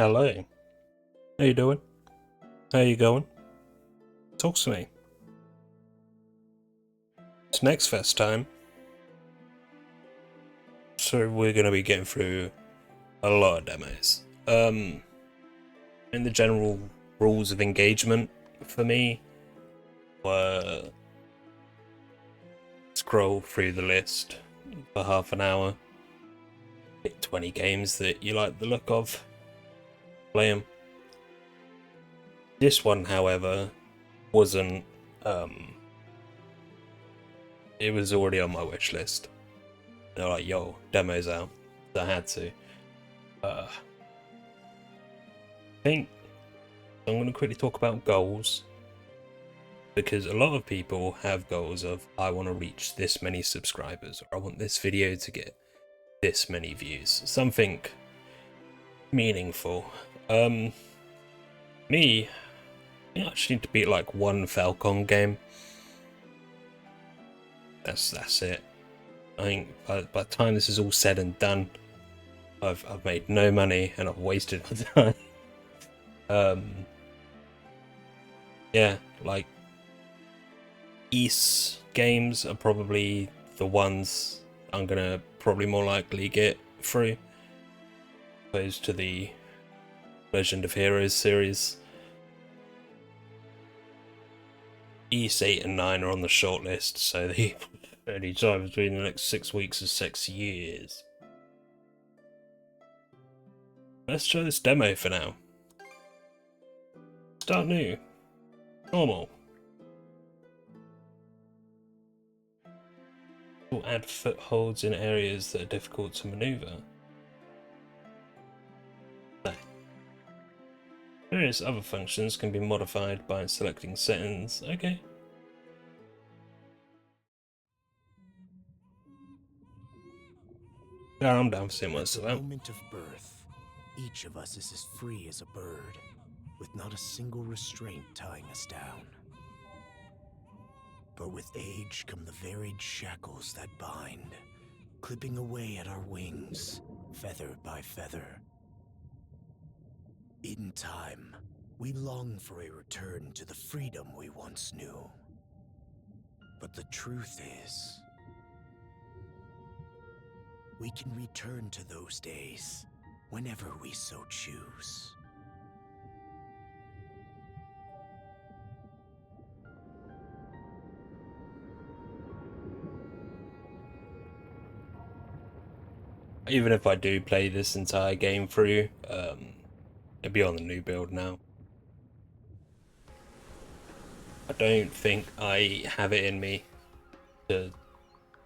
Hello. How you doing? How you going? Talk to me. It's next fest time. So we're gonna be getting through a lot of demos. In the general rules of engagement for me were scroll through the list for half an hour, pick 20 games that you like the look of, play them. This one, however, wasn't. It was already on my wish list. They're like, "Yo, demo's out," so I had to. I think I'm going to quickly talk about goals, because a lot of people have goals of, I want to reach this many subscribers, or I want this video to get this many views, something meaningful. Me, I actually need to beat like one Falcon game. That's it. I think by the time this is all said and done, I've made no money and I've wasted my time. Yeah, like East games are probably the ones I'm gonna probably more likely get through, opposed to the Legend of Heroes series. East 8 and 9 are on the shortlist, so the only time between the next 6 weeks is 6 years. Let's try this demo for now. Start new. Normal. Will add footholds in areas that are difficult to maneuver. No. Various other functions can be modified by selecting settings. Okay. Yeah, I'm down for seeing what's At the about. moment of birth, each of us is as free as a bird, with not a single restraint tying us down. But with age come the varied shackles that bind, clipping away at our wings, feather by feather. In time, we long for a return to the freedom we once knew. But the truth is, we can return to those days whenever we so choose. Even if I do play this entire game through, it'll be on the new build now. I don't think I have it in me to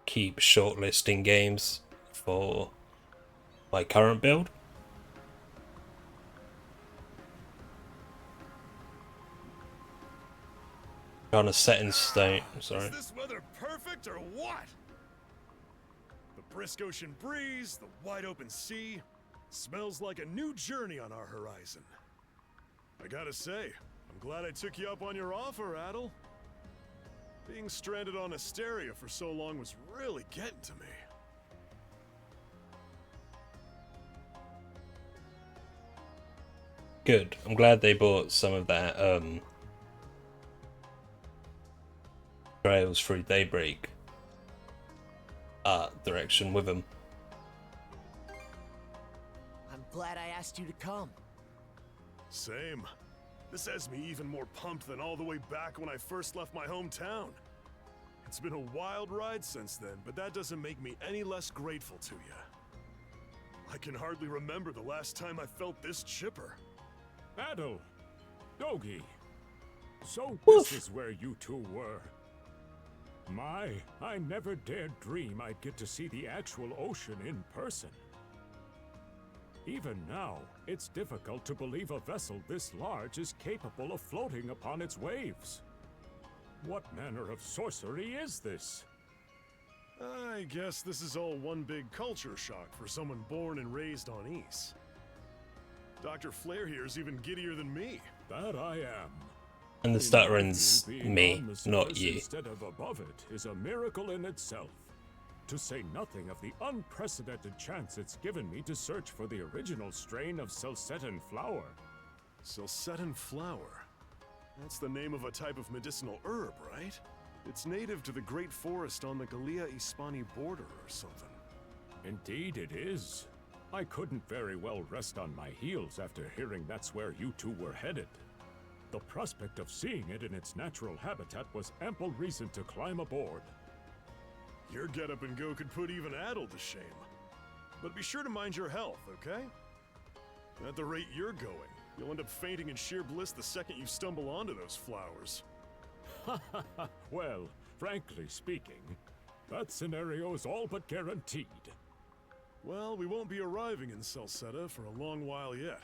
keep shortlisting games for my current build. Trying to set in stone. Sorry. Is this weather perfect or what? The brisk ocean breeze, the wide open sea, smells like a new journey on our horizon. I gotta say, I'm glad I took you up on your offer, Adel. Being stranded on Asteria for so long was really getting to me. Good. I'm glad they brought some of that Trails Through Daybreak art direction with them. I'm glad I asked you to come. Same. This has me even more pumped than all the way back when I first left my hometown. It's been a wild ride since then, but that doesn't make me any less grateful to you. I can hardly remember the last time I felt this chipper. Adel, Dogi. So this is where you two were. I never dared dream I'd get to see the actual ocean in person. Even now, it's difficult to believe a vessel this large is capable of floating upon its waves. What manner of sorcery is this? I guess this is all one big culture shock for someone born and raised on Ys. Dr. Flair here's even giddier than me. That I am. And the In my stuttering's view, being me, on the not surface you. instead of above it is a miracle in itself. To say nothing of the unprecedented chance it's given me to search for the original strain of Celcetan flower. Celcetan flower? That's the name of a type of medicinal herb, right? It's native to the Great Forest on the Gallia-Hispani border or something. Indeed it is. I couldn't very well rest on my heels after hearing that's where you two were headed. The prospect of seeing it in its natural habitat was ample reason to climb aboard. Your get-up and go could put even Adel to shame. But be sure to mind your health, okay? At the rate you're going, you'll end up fainting in sheer bliss the second you stumble onto those flowers. Well, frankly speaking, that scenario is all but guaranteed. Well, we won't be arriving in Celceta for a long while yet.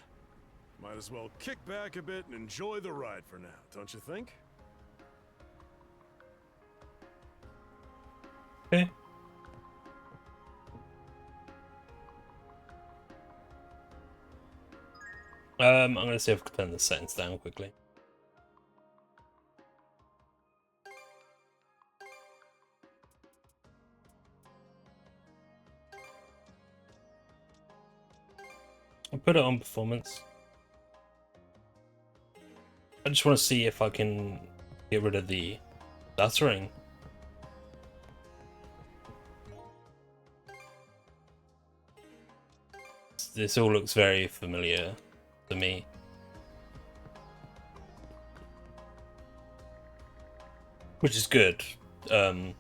Might as well kick back a bit and enjoy the ride for now, don't you think? Okay. I'm gonna see if I can turn the settings down quickly. I'll put it on performance. I just want to see if I can get rid of the stuttering. This all looks very familiar to me. Which is good. Did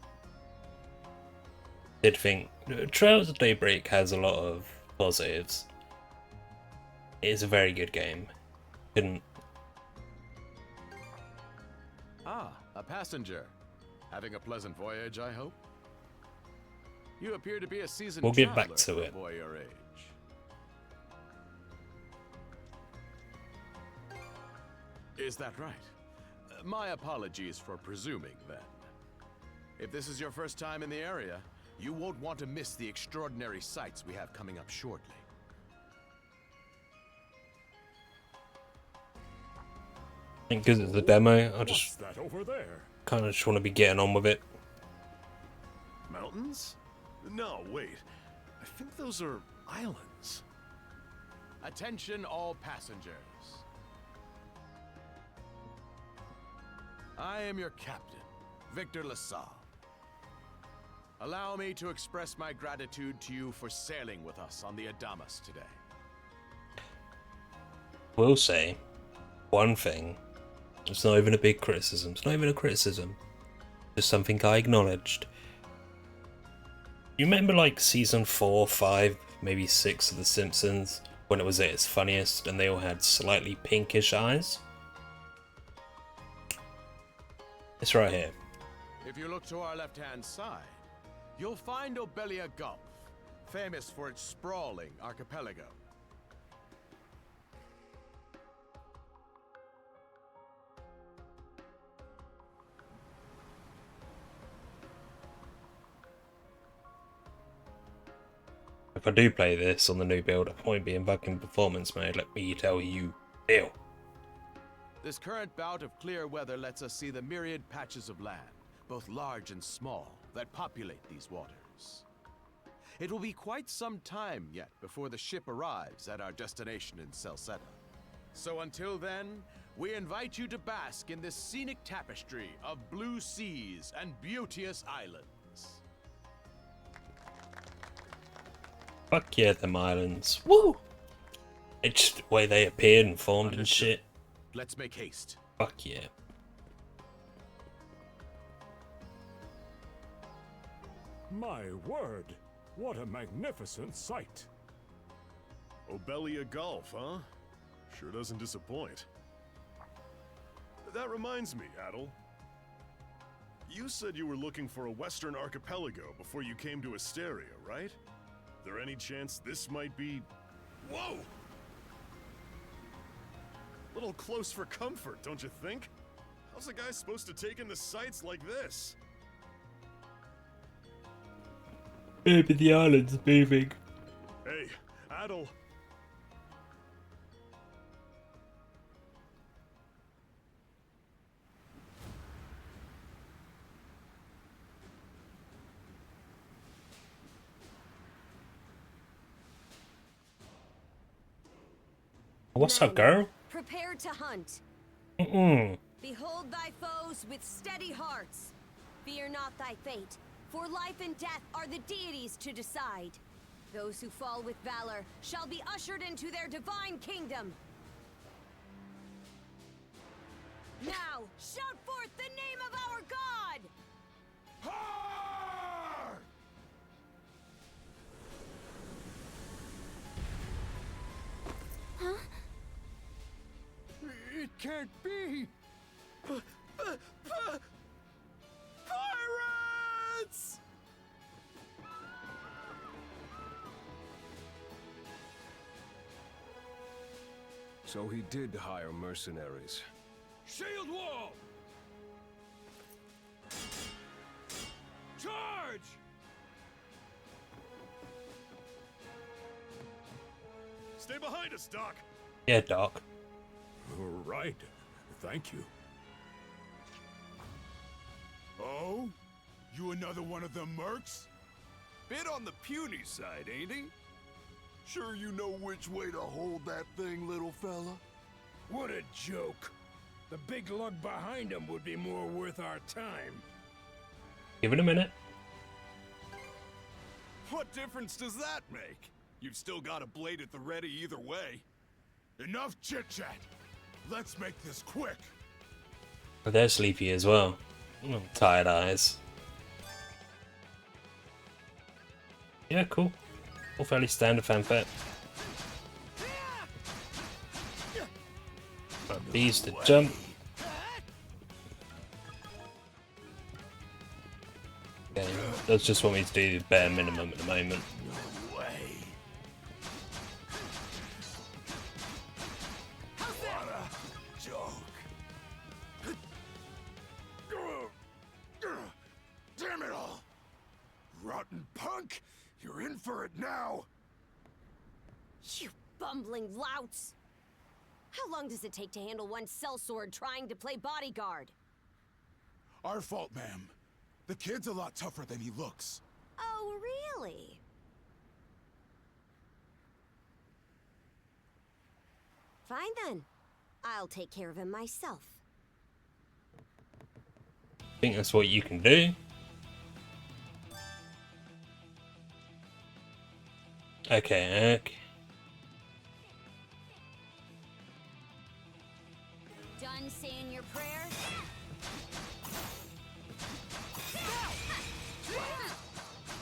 think Trails of Daybreak has a lot of positives. It is a very good game. Couldn't. Ah, a passenger. Having a pleasant voyage, I hope. You appear to be a seasoned We'll get back traveler to for a it. boy your age. Is that right? My apologies for presuming, then. If this is your first time in the area, you won't want to miss the extraordinary sights we have coming up shortly. I think because it's a demo, I What's just that over there? kind of just want to be getting on with it. Mountains? No, wait. I think those are islands. Attention all passengers. I am your captain, Victor LaSalle. Allow me to express my gratitude to you for sailing with us on the Adamas today. Will say one thing. It's not even a big criticism. It's not even a criticism. Just something I acknowledged. You remember like season 4, 5, maybe 6 of The Simpsons when it was at its funniest and they all had slightly pinkish eyes? It's right here. If you look to our left-hand side, you'll find Obelia Gulf, famous for its sprawling archipelago. If I do play this on the new build, I won't be in fucking performance mode, let me tell you. Deal. This current bout of clear weather lets us see the myriad patches of land, both large and small, that populate these waters. It will be quite some time yet before the ship arrives at our destination in Celceta. So until then, we invite you to bask in this scenic tapestry of blue seas and beauteous islands. Fuck yeah, them islands. Woo! It's just the way they appeared and formed and Understood. shit. Let's make haste. Fuck yeah. My word, what a magnificent sight. Obelia Gulf, huh? Sure doesn't disappoint. That reminds me, Adel. You said you were looking for a western archipelago before you came to Asteria, right? There any chance this might be... Whoa! Little close for comfort, don't you think? How's a guy supposed to take in the sights like this? Maybe the island's moving. Hey, Adel. What's up, Men, girl? prepare to hunt. Mm-mm. Behold thy foes with steady hearts. Fear not thy fate, for life and death are the deities to decide. Those who fall with valor shall be ushered into their divine kingdom. Now, shout forth the name of our god! Huh? It can't be! Pirates! So he did hire mercenaries. Shield wall! Charge! Stay behind us, Doc. Yeah, Doc. Right. Thank you. Oh? You another one of them mercs? Bit on the puny side, ain't he? Sure you know which way to hold that thing, little fella? What a joke. The big lug behind him would be more worth our time. Give it a minute. What difference does that make? You've still got a blade at the ready either way. Enough chit-chat. Let's make this quick. Oh, they're sleepy as well. Tired eyes. Yeah, cool. All fairly standard fanfare. Bees to jump. Okay, does just want me to do the bare minimum at the moment. Damn it all! Rotten punk! You're in for it now! You bumbling louts! How long does it take to handle one sellsword trying to play bodyguard? Our fault, ma'am. The kid's a lot tougher than he looks. Oh, really? Fine then. I'll take care of him myself. I think that's what you can do. Okay. Done saying your prayers?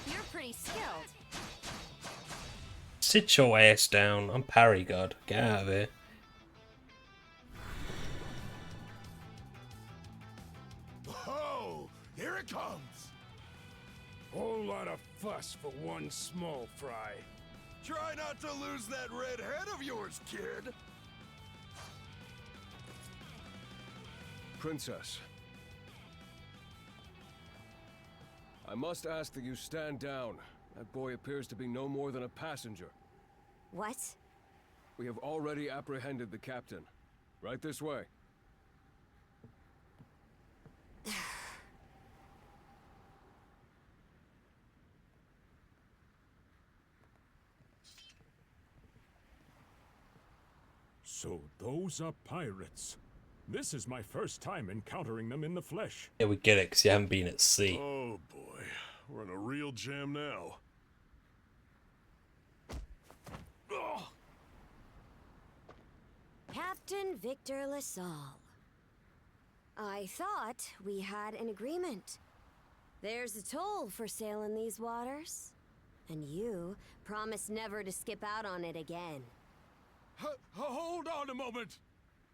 You're pretty skilled. Sit your ass down. I'm parry god. Get out of here. Oh, here it comes. Whole lot of fuss for one small fry. Try not to lose that red head of yours, kid! Princess. I must ask that you stand down. That boy appears to be no more than a passenger. What? We have already apprehended the captain. Right this way. So those are pirates. This is my first time encountering them in the flesh. Yeah, we get it because you haven't been at sea. Oh boy, we're in a real jam now. Ugh. Captain Victor LaSalle. I thought we had an agreement. There's a toll for sailing these waters. And you promised never to skip out on it again. Hold on a moment!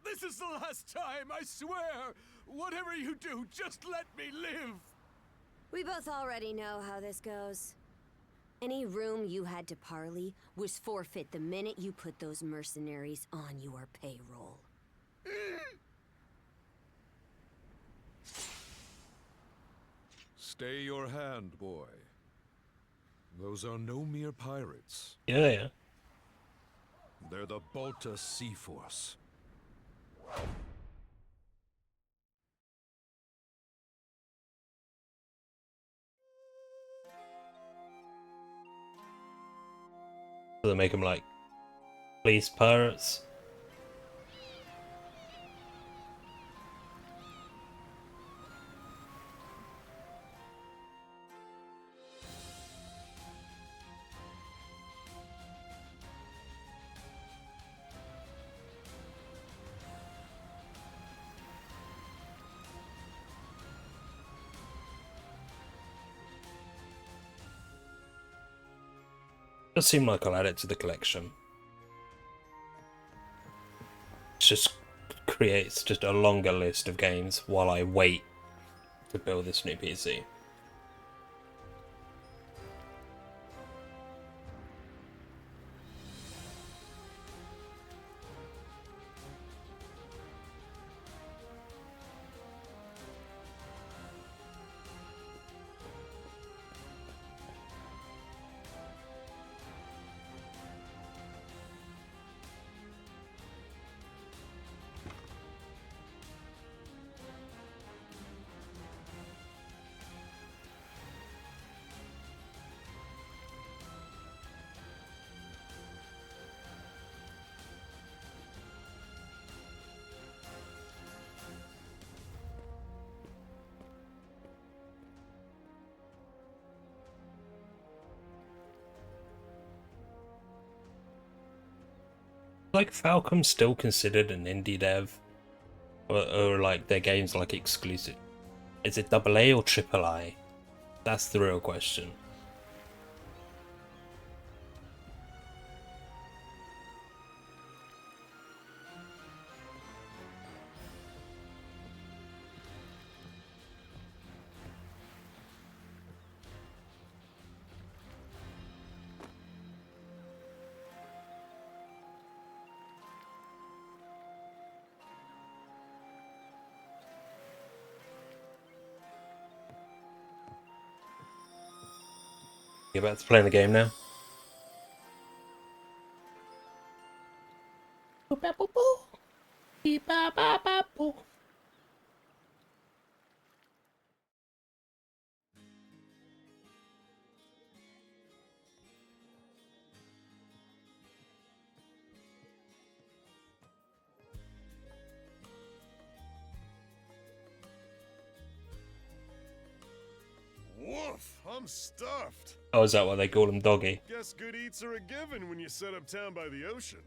This is the last time, I swear! Whatever you do, just let me live! We both already know how this goes. Any room you had to parley was forfeit the minute you put those mercenaries on your payroll. Stay your hand, boy. Those are no mere pirates. Yeah. They're the Balta Sea Force. So they make them like police pirates. Does seem like I'll add it to the collection. It just creates just a longer list of games while I wait to build this new PC. Like Falcom's still considered an indie dev, or like their games like exclusive. Is it AA or AAA? That's the real question. You about to play the game now? Woof, I'm stuffed. Oh, is that why they call him Doggy? Guess good eats are a given when you set up town by the ocean.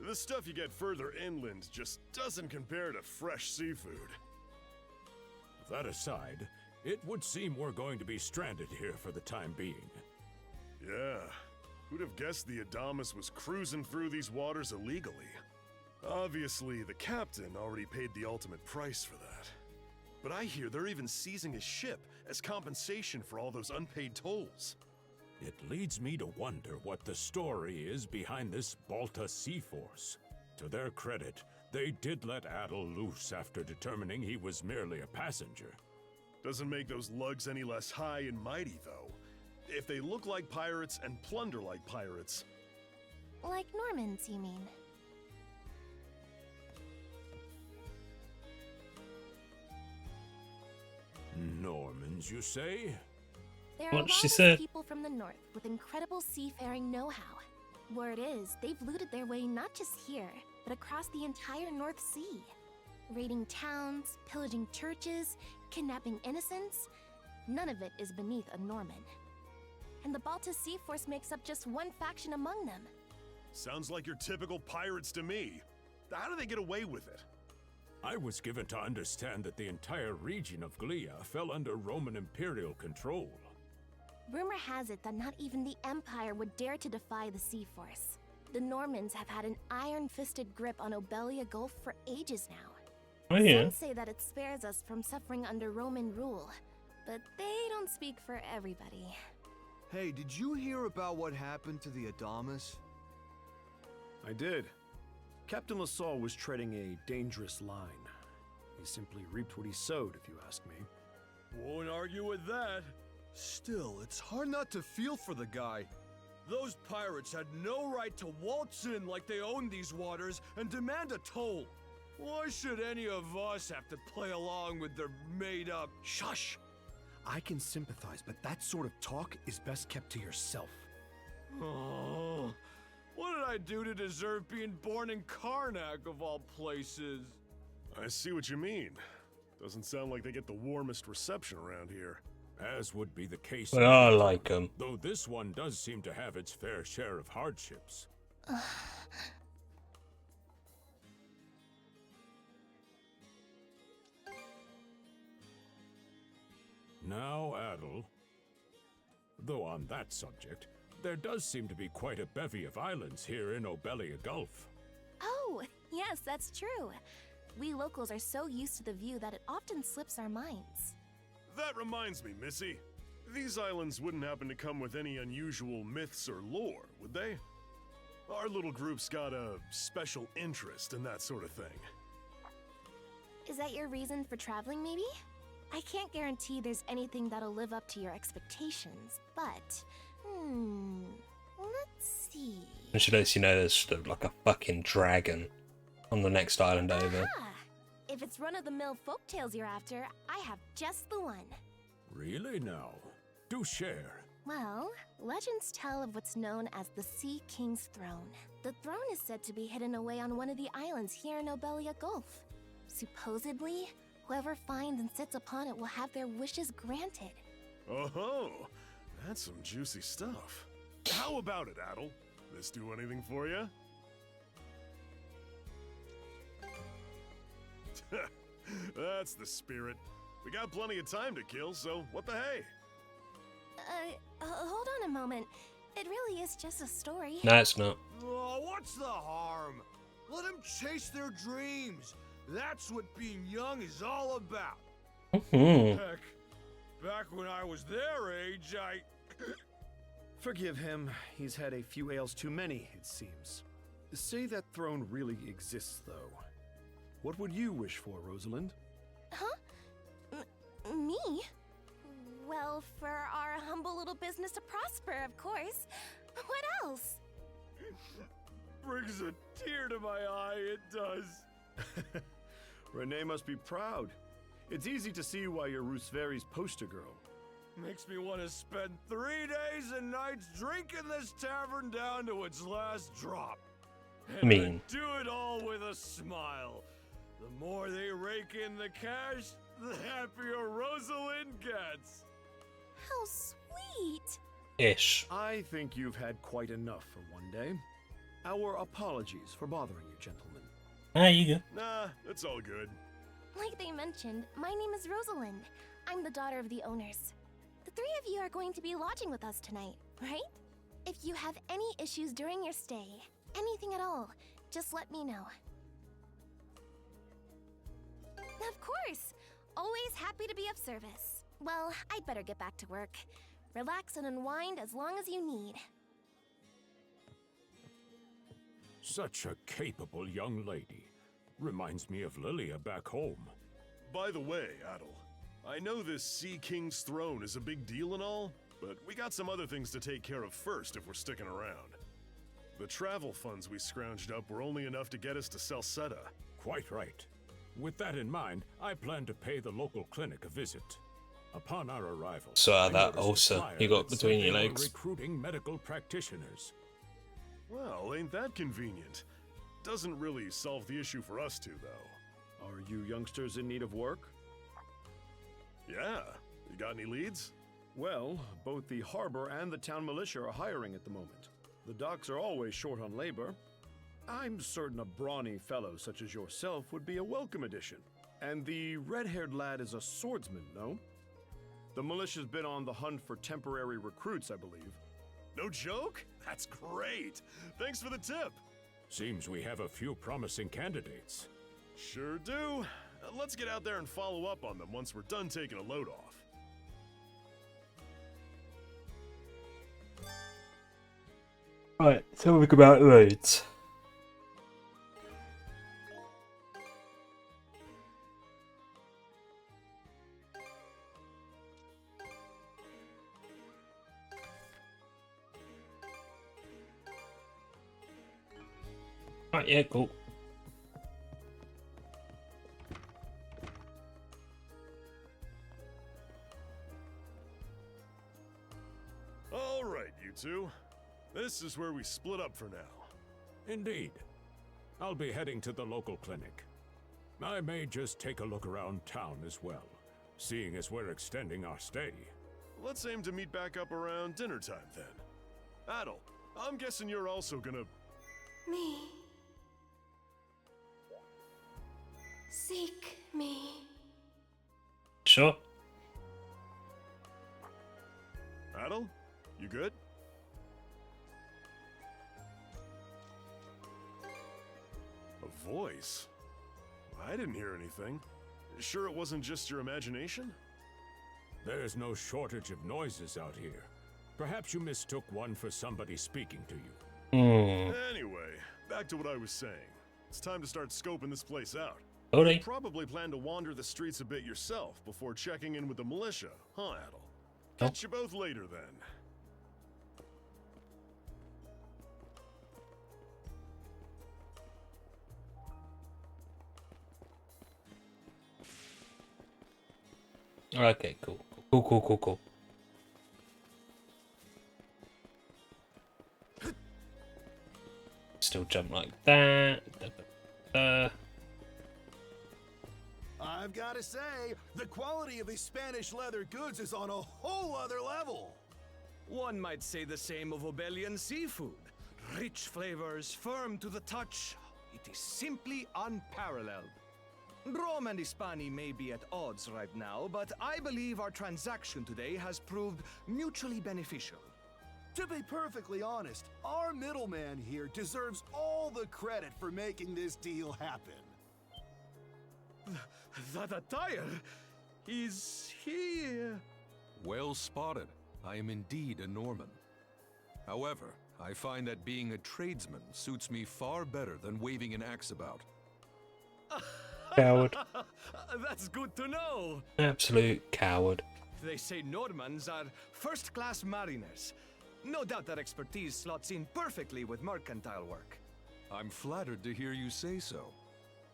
The stuff you get further inland just doesn't compare to fresh seafood. That aside, it would seem we're going to be stranded here for the time being. Yeah, who'd have guessed the Adamas was cruising through these waters illegally? Obviously, the captain already paid the ultimate price for that. But I hear they're even seizing his ship as compensation for all those unpaid tolls. It leads me to wonder what the story is behind this Balta Sea Force. To their credit, they did let Adel loose after determining he was merely a passenger. Doesn't make those lugs any less high and mighty, though. If they look like pirates and plunder like pirates. Like Normans, you mean? Normans, you say? There are What a she lot said. of people from the north with incredible seafaring know-how. Word is, they've looted their way not just here, but across the entire North Sea. Raiding towns, pillaging churches, kidnapping innocents. None of it is beneath a Norman. And the Balta Sea Force makes up just one faction among them. Sounds like your typical pirates to me. How do they get away with it? I was given to understand that the entire region of Glia fell under Roman imperial control. Rumor has it that not even the Empire would dare to defy the Sea Force. The Normans have had an iron-fisted grip on Obelia Gulf for ages now. Oh yeah. Some say that it spares us from suffering under Roman rule, but they don't speak for everybody. Hey, did you hear about what happened to the Adamas? I did. Captain LaSalle was treading a dangerous line. He simply reaped what he sowed, if you ask me. Won't argue with that. Still, it's hard not to feel for the guy. Those pirates had no right to waltz in like they owned these waters and demand a toll. Why should any of us have to play along with their made-up... Shush! I can sympathize, but that sort of talk is best kept to yourself. Oh, what did I do to deserve being born in Karnak, of all places? I see what you mean. Doesn't sound like they get the warmest reception around here. As would be the case. But I like them. Though this one does seem to have its fair share of hardships. Now, Adel. Though on that subject, there does seem to be quite a bevy of islands here in Obelia Gulf. Oh, yes, that's true. We locals are so used to the view that it often slips our minds. That reminds me, Missy. These islands wouldn't happen to come with any unusual myths or lore, would they? Our little group's got a special interest in that sort of thing. Is that your reason for traveling, maybe? I can't guarantee there's anything that'll live up to your expectations, but... let's see... And she lets you know there's like a fucking dragon on the next island over. Aha! If it's run-of-the-mill folktales you're after, I have just the one. Really now? Do share. Well, legends tell of what's known as the Sea King's Throne. The throne is said to be hidden away on one of the islands here in Obelia Gulf. Supposedly, whoever finds and sits upon it will have their wishes granted. Oh, that's some juicy stuff. How about it, Adel? This do anything for you? That's the spirit. We got plenty of time to kill, so what the hey? Hold on a moment. It really is just a story. No, it's not. Oh, what's the harm? Let them chase their dreams. That's what being young is all about. Heck, back when I was their age, Forgive him. He's had a few ales too many, it seems. Say that throne really exists, though. What would you wish for, Rosalind? Huh? Me? Well, for our humble little business to prosper, of course. What else? Brings a tear to my eye, it does. Renee must be proud. It's easy to see why you're Rooseveri's poster girl. Makes me want to spend 3 days and nights drinking this tavern down to its last drop. And Mean. do it all with a smile. The more they rake in the cash, the happier Rosalind gets. How sweet. Ish. I think you've had quite enough for one day. Our apologies for bothering you, gentlemen. There you go. Nah, it's all good. Like they mentioned, my name is Rosalind. I'm the daughter of the owners. The three of you are going to be lodging with us tonight, right? If you have any issues during your stay, anything at all, just let me know. Of course! Always happy to be of service. Well, I'd better get back to work. Relax and unwind as long as you need. Such a capable young lady. Reminds me of Lilia back home. By the way, Adel, I know this Sea King's throne is a big deal and all, but we got some other things to take care of first if we're sticking around. The travel funds we scrounged up were only enough to get us to Salsetta. Quite right. With that in mind, I plan to pay the local clinic a visit. Upon our arrival, So I that noticed a ulcer flyer you got that said between they your were legs. recruiting medical practitioners. Well, ain't that convenient? Doesn't really solve the issue for us two, though. Are you youngsters in need of work? Yeah. You got any leads? Well, both the harbor and the town militia are hiring at the moment. The docks are always short on labor. I'm certain a brawny fellow such as yourself would be a welcome addition. And the red-haired lad is a swordsman, no? The militia's been on the hunt for temporary recruits, I believe. No joke? That's great! Thanks for the tip! Seems we have a few promising candidates. Sure do. Let's get out there and follow up on them once we're done taking a load off. Right, so we've about loads. Right, yeah, cool. All right, you two. This is where we split up for now. Indeed. I'll be heading to the local clinic. I may just take a look around town as well, seeing as we're extending our stay. Let's aim to meet back up around dinner time then. Adel, I'm guessing you're also gonna... Me. Seek me. Sure. Adel, you good? voice? I didn't hear anything. Sure it wasn't just your imagination? There's no shortage of noises out here. Perhaps you mistook one for somebody speaking to you. Anyway, back to what I was saying. It's time to start scoping this place out. Okay. You probably plan to wander the streets a bit yourself before checking in with the militia, huh, Adel? Catch you both later then. Okay, cool. Cool. Still jump like that. I've got to say, the quality of these Spanish leather goods is on a whole other level. One might say the same of Obelian seafood. Rich flavors, firm to the touch. It is simply unparalleled. Rome and Hispani may be at odds right now, but I believe our transaction today has proved mutually beneficial. To be perfectly honest, our middleman here deserves all the credit for making this deal happen. That attire? Is he... Well spotted. I am indeed a Norman. However, I find that being a tradesman suits me far better than waving an axe about. Coward. That's good to know. Absolute coward. They say Normans are first-class mariners. No doubt that expertise slots in perfectly with mercantile work. I'm flattered to hear you say so.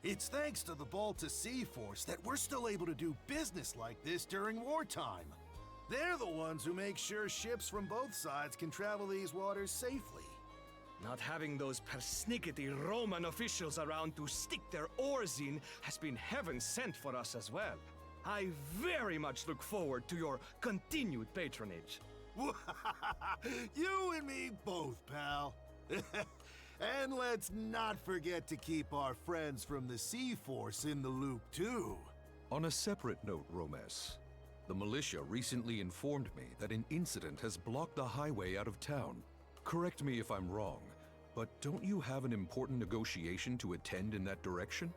It's thanks to the Balta Sea Force that we're still able to do business like this during wartime. They're the ones who make sure ships from both sides can travel these waters safely. Not having those persnickety Roman officials around to stick their oars in has been heaven sent for us as well. I very much look forward to your continued patronage. You and me both, pal. And let's not forget to keep our friends from the Sea Force in the loop, too. On a separate note, Romes, the militia recently informed me that an incident has blocked the highway out of town. Correct me if I'm wrong, but don't you have an important negotiation to attend in that direction?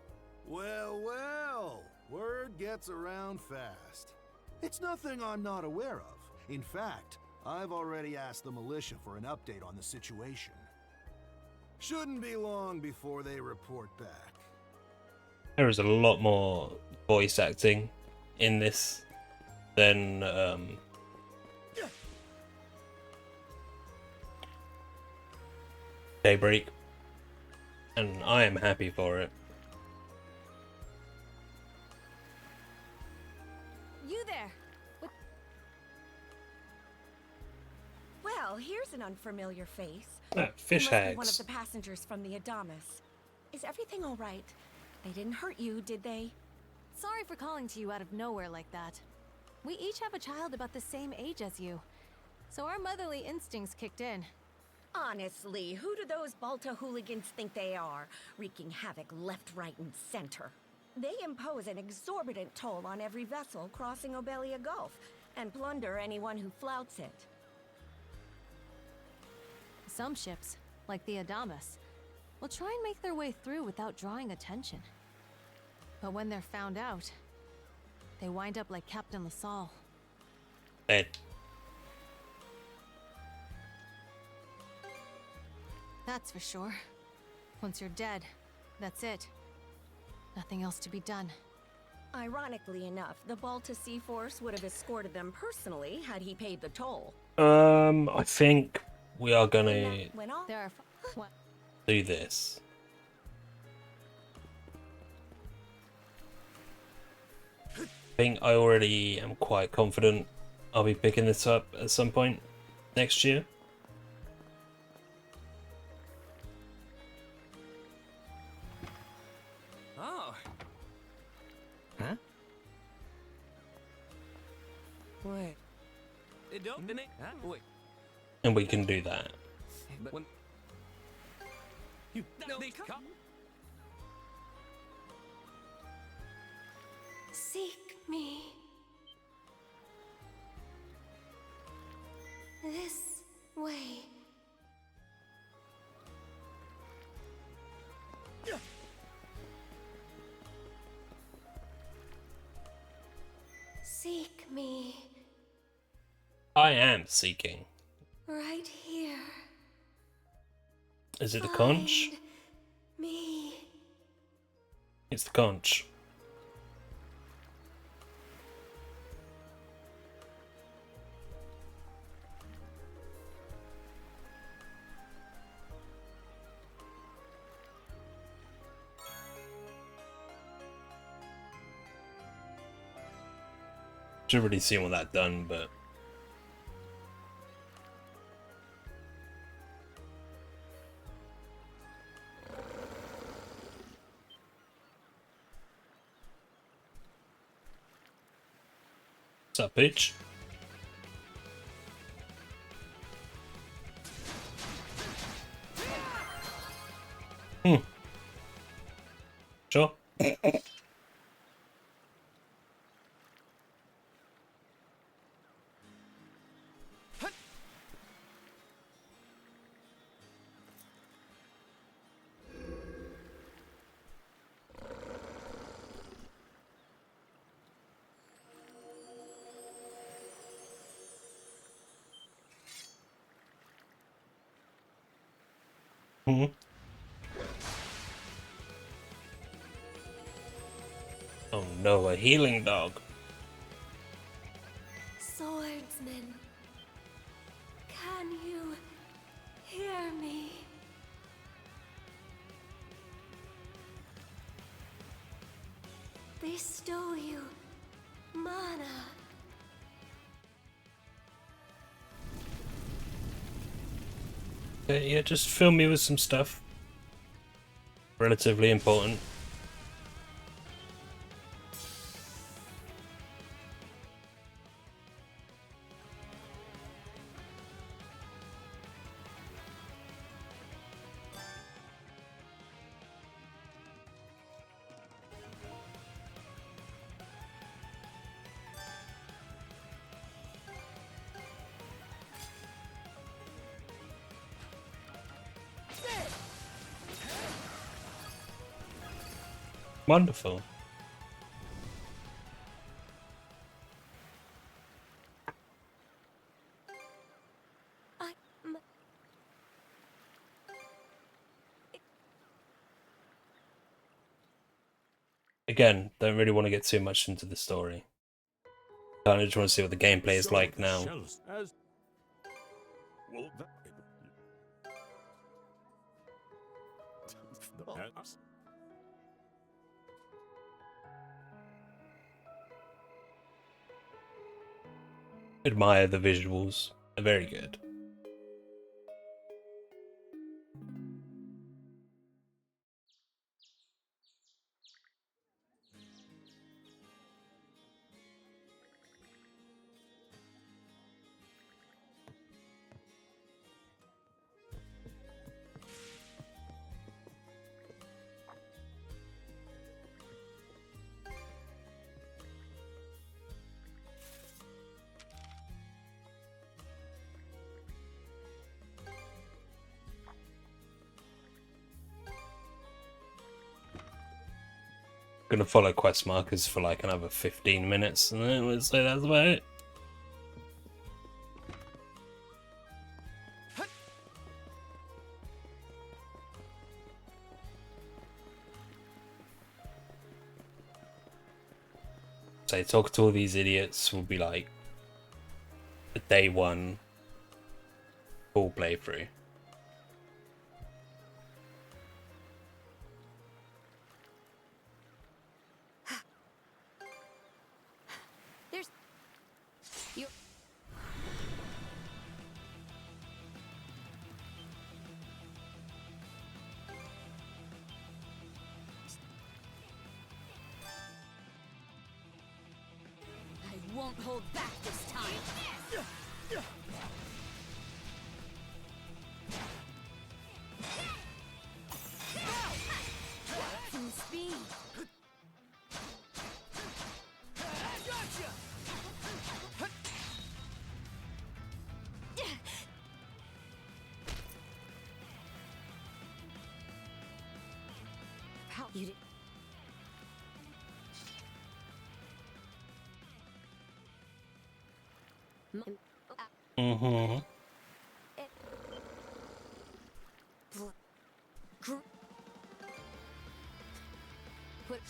Well, word gets around fast. It's nothing I'm not aware of. In fact, I've already asked the militia for an update on the situation. Shouldn't be long before they report back. There is a lot more voice acting in this than Daybreak, and I am happy for it. You there! Well, here's an unfamiliar face. Fish You must be one of hags. the passengers from the Adamas. Is everything all right? They didn't hurt you, did they? Sorry for calling to you out of nowhere like that. We each have a child about the same age as you, so our motherly instincts kicked in. Honestly, who do those Balta hooligans think they are, wreaking havoc left, right, and center? They impose an exorbitant toll on every vessel crossing Obelia Gulf, and plunder anyone who flouts it. Some ships, like the Adamas, will try and make their way through without drawing attention. But when they're found out, they wind up like Captain LaSalle. Dead. That's for sure. Once you're dead, that's it. Nothing else to be done. Ironically enough, the Balta Sea Force would have escorted them personally had he paid the toll. I think we are gonna There are what? do this. I think I already am quite confident I'll be picking this up at some point next year. Oh. Huh? Wait. It don't, didn't it? Huh? Wait. And we can do that. But when... You... No, they come. Seek me. This way. I am seeking. Right here. Is it the conch? Find me. It's the conch. Should already seen all that done, but what's up, bitch? Sure. Oh no, a healing dog. Swordsman. Can you hear me? They stole you. Mana. Okay, yeah, just fill me with some stuff. Relatively important. Wonderful. Again, don't really want to get too much into the story. I just want to see what the gameplay is like now. Well, Admire the visuals. They're very good. Gonna follow quest markers for like another 15 minutes, and then we'll say that's about it. So talk to all these idiots will be like the day one full playthrough. There's... You... I won't hold back this time. Some speed. How you did... Mm-hmm. Put.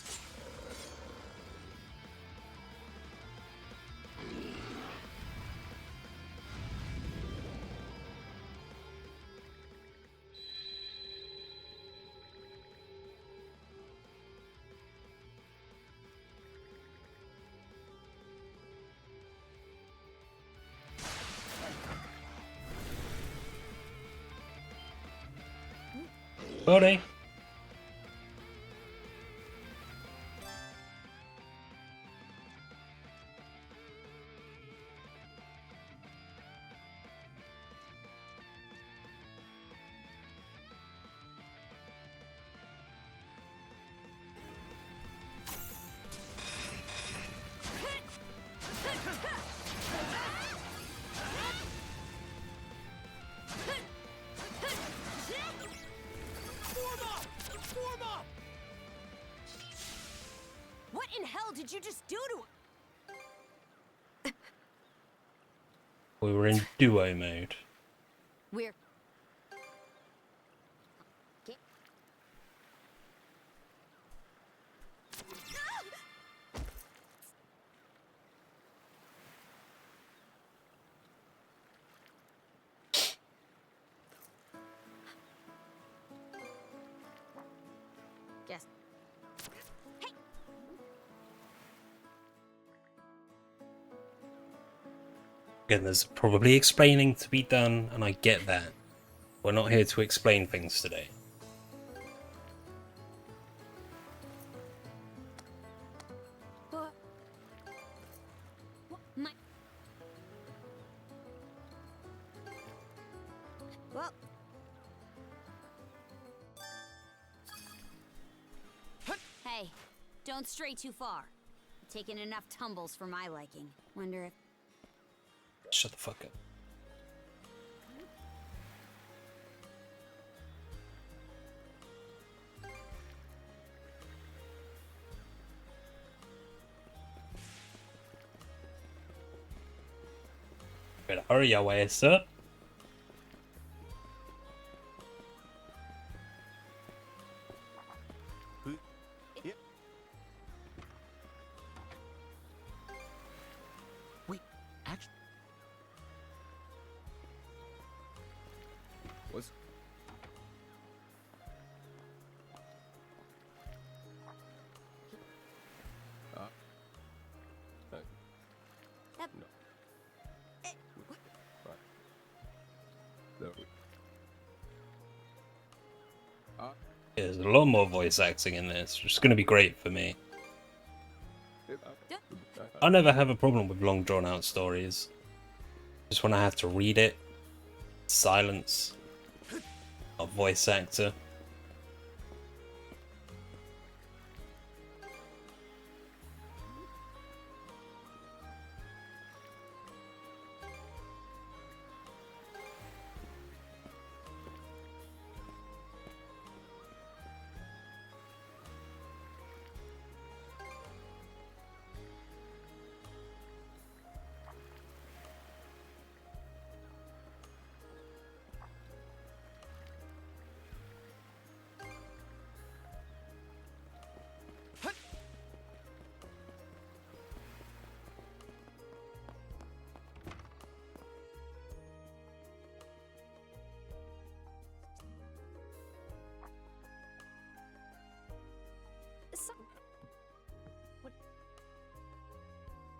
Body. What in hell did you just do to? We were in duo mode. We're. Guess. Again, there's probably explaining to be done, and I get that. We're not here to explain things today. Well. Hey, don't stray too far. Taking enough tumbles for my liking. Wonder if. Shut the fuck up. Better hurry your ass up. Wait, actually. Was. No. Right. No. There's a lot more voice acting in this, which is going to be great for me. I never have a problem with long drawn out stories. Just when I have to read it, silence, a voice actor.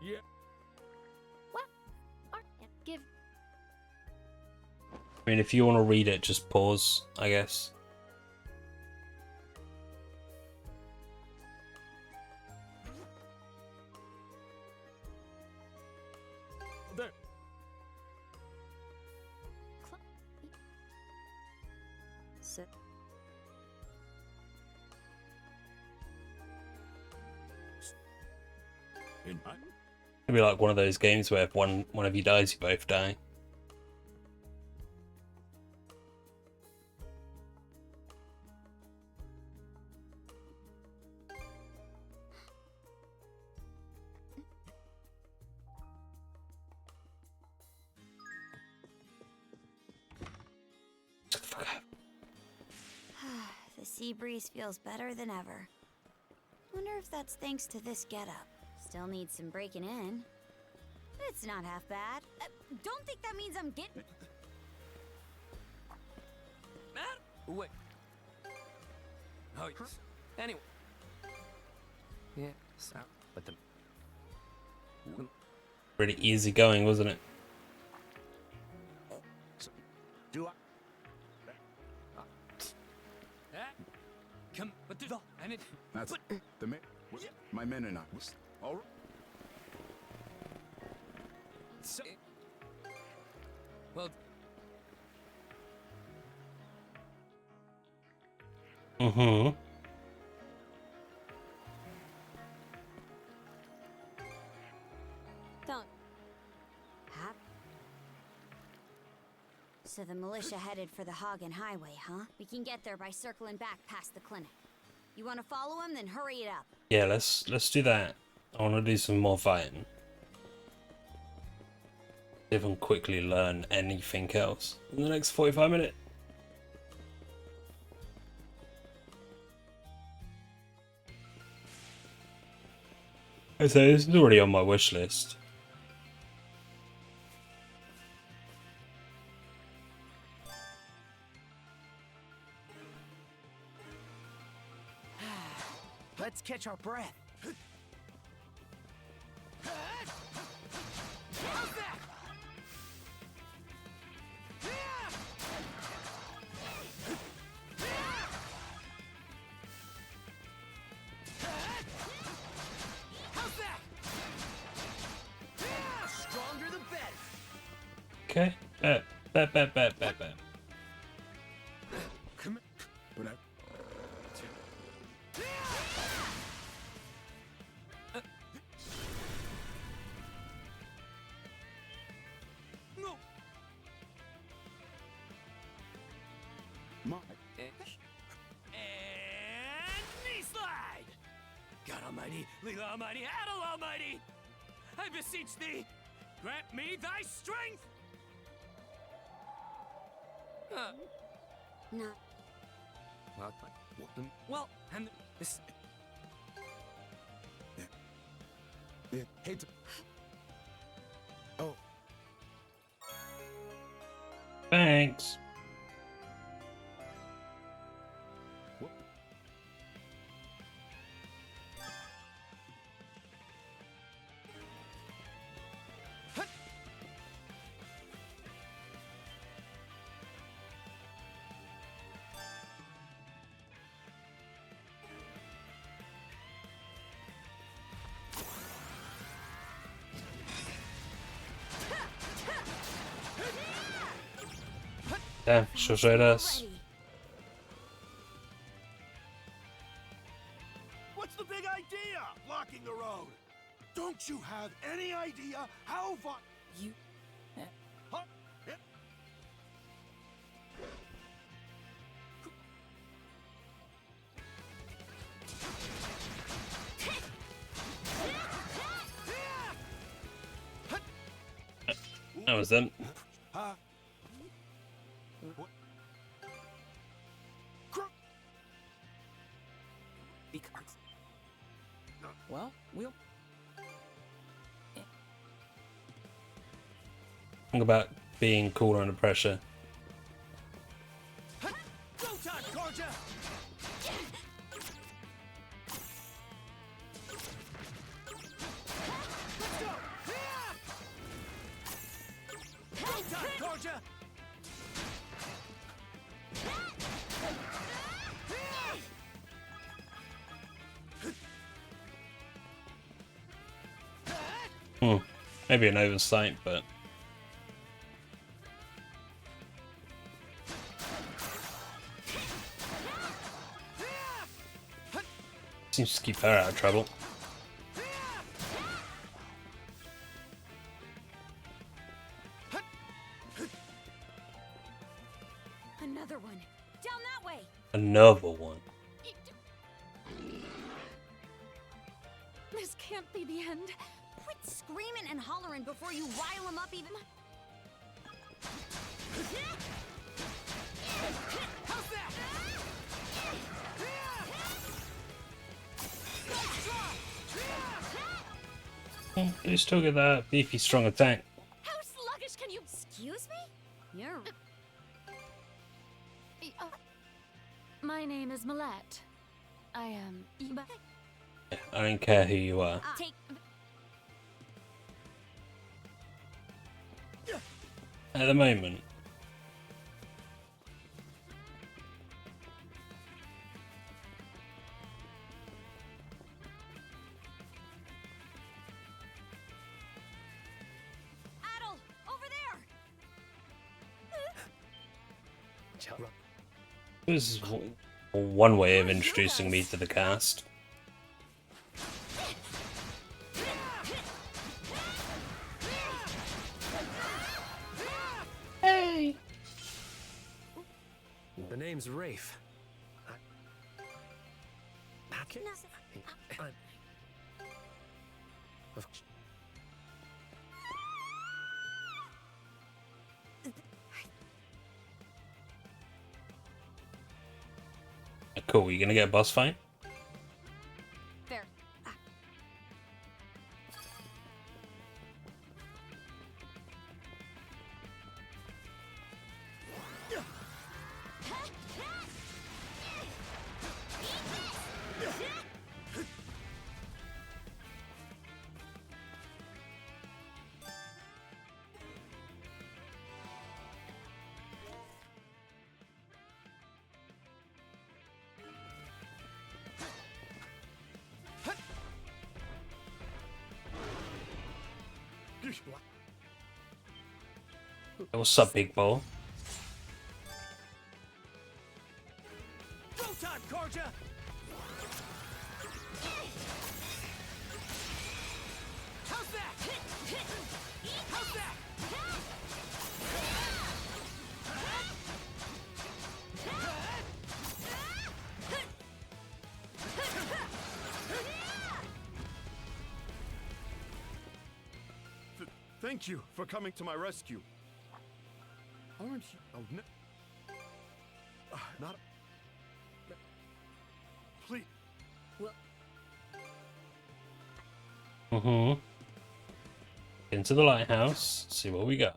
Yeah. What? Give. I mean, if you want to read it, just pause, I guess. There. So. In my. It'd be like one of those games where if one of you dies, you both die. sea breeze feels better than ever. Wonder if that's thanks to this getup. Still needs some breaking in. It's not half bad. Don't think that means I'm getting... Wait. Oh, yes. Anyway. Yeah, so, but the... Pretty easy going, wasn't it? Do I? Come, but the... And it... That's the men. My men and I. All right. So... Well... Mm-hmm. Don't. Hap. So the militia headed for the Hagen Highway, huh? We can get there by circling back past the clinic. You want to follow him? Then hurry it up. Yeah, let's do that. I want to do some more fighting. See if I can quickly learn anything else in the next 45 minutes. So this is already on my wish list. Let's catch our breath. Stronger the better. Okay. Bet. Come on. But I... No. My... And knee slide. God Almighty, Leela Almighty, Adel Almighty, I beseech thee, grant me thy strength. No. Well, and this... Yeah. Hate to... Oh. Thanks. Damn, showed us. What's the big idea? Blocking the road. Don't you have any idea how You... Huh? That was them. Huh? Well, we'll... Think about being cool under pressure. Go time, Georgia. Let's go. Go time, Georgia. Maybe an oversight, but seems to keep her out of trouble. Another one. Down that way. Another one. This can't be the end. Quit screaming and hollering before you rile them up even. How's that? You still get that beefy strong attack. How sluggish can you? Excuse me? You're... My name is Millette. I am. I don't care who you are. Take. At the moment. Adel, over there! This is one way of introducing me to the cast. Hey! The name's Rafe. Cool, you gonna get a boss fight? There. What's up, big ball? Go time, Karja! How's that? How's that? Thank you for coming to my rescue. Aren't you? Oh, no. Not. Please. Mm-hmm. Into the lighthouse. See what we got.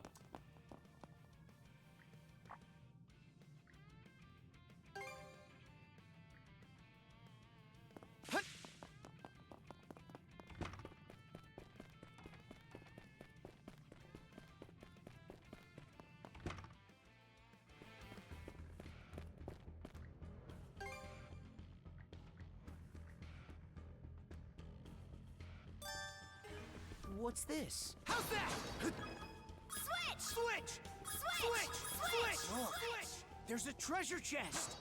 What's this? How's that? Switch! Switch! Switch! Switch! Look, Switch! there's a treasure chest.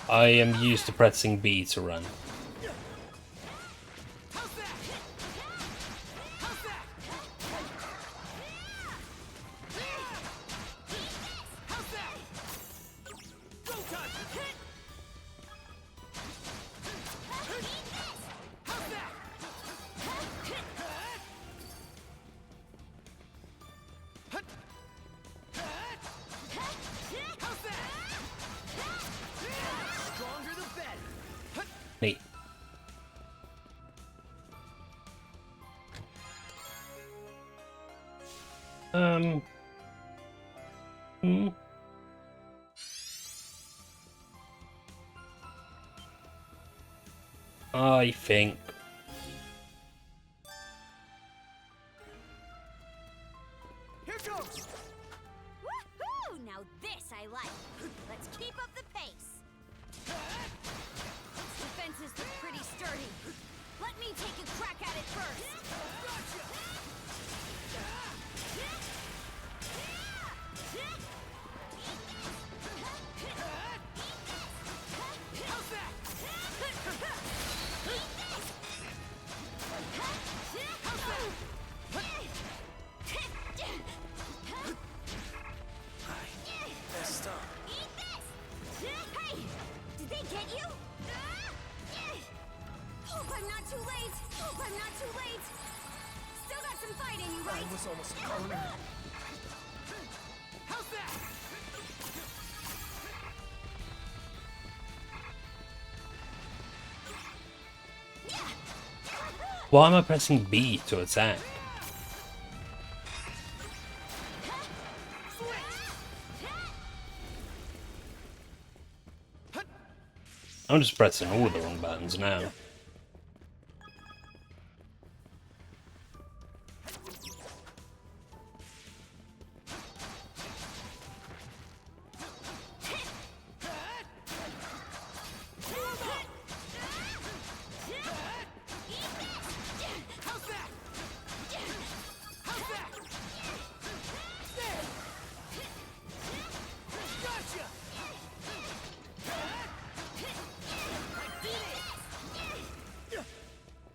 I am used to pressing B to run. How's that? How's that? How's that? Go time! How's that? How's that? Stronger the better. Neat. I think Here goes! Woohoo! Now this I like. Let's keep up the pace. Its defenses look pretty sturdy. Let me take a crack at it first. How's that? Messed up. Eat this! Hey! Did they get you? Hope I'm not too late! Hope I'm not too late! Still got some fight in you, right? I was almost cornered. Why am I pressing B to attack? I'm just pressing all the wrong buttons now.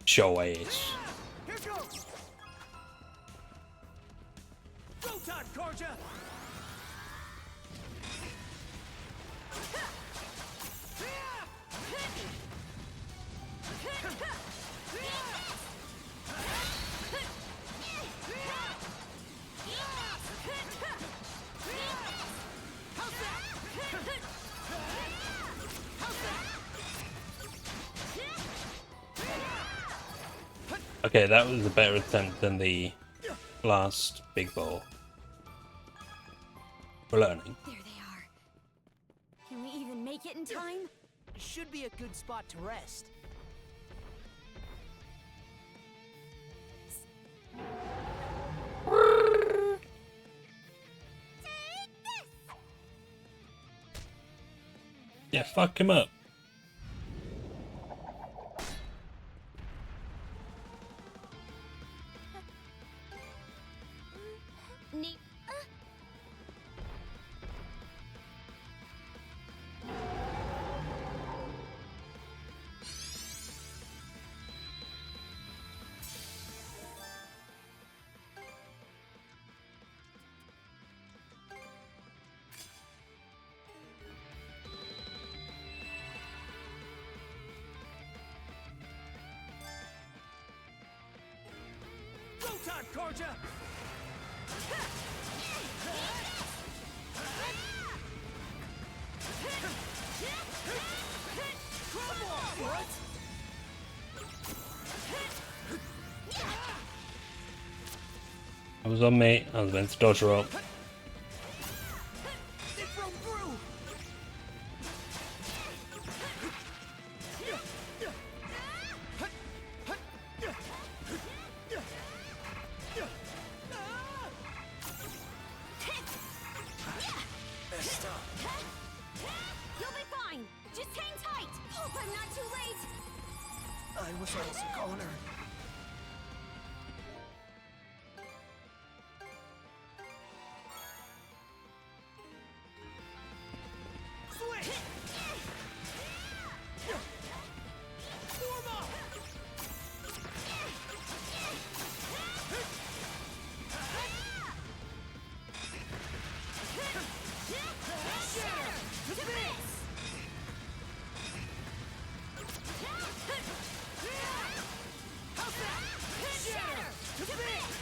Show ace. Here goes. Go time, Karja. Okay, that was a better attempt than the last big ball. We're learning. There they are. Can we even make it in time? Should be a good spot to rest. Yeah, fuck him up. Neat. Go time, Karja. What? I was on me. I was meant to dodge roll. It broke through. Messed up. You'll be fine. Just hang tight. Hope I'm not too late. I wish I was a goner. Switch. Form up. Shatter to bits. How's that? Shatter to bits.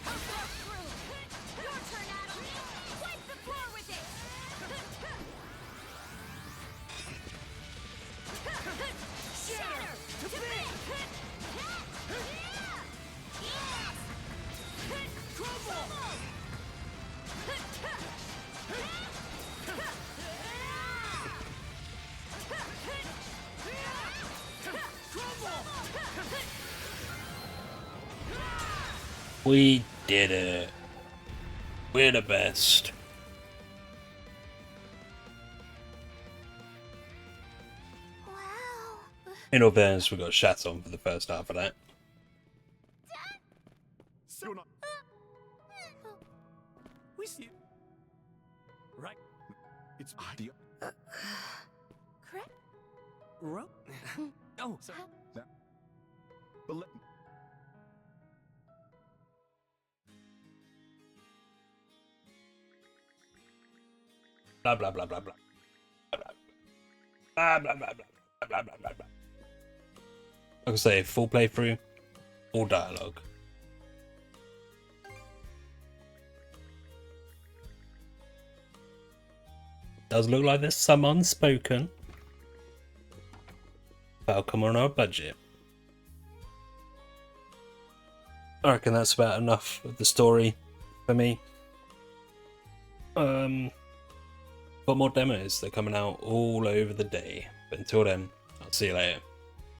How's that through? Your turn, Adam. Wipe the floor with it. Shatter to bits. Crumble. We did it. We're the best. Wow. In all fairness, we got shat on for the first half of that. We see you. Right. It's the Correct? Ro oh, sorry. but let, Blah blah blah blah blah. Blah blah blah blah blah blah blah blah blah. Like I say, full playthrough, all dialogue. Does look like there's some unspoken. that'll come on our budget. I reckon that's about enough of the story for me. Got more demos, they're coming out all over the day. But until then, I'll see you later.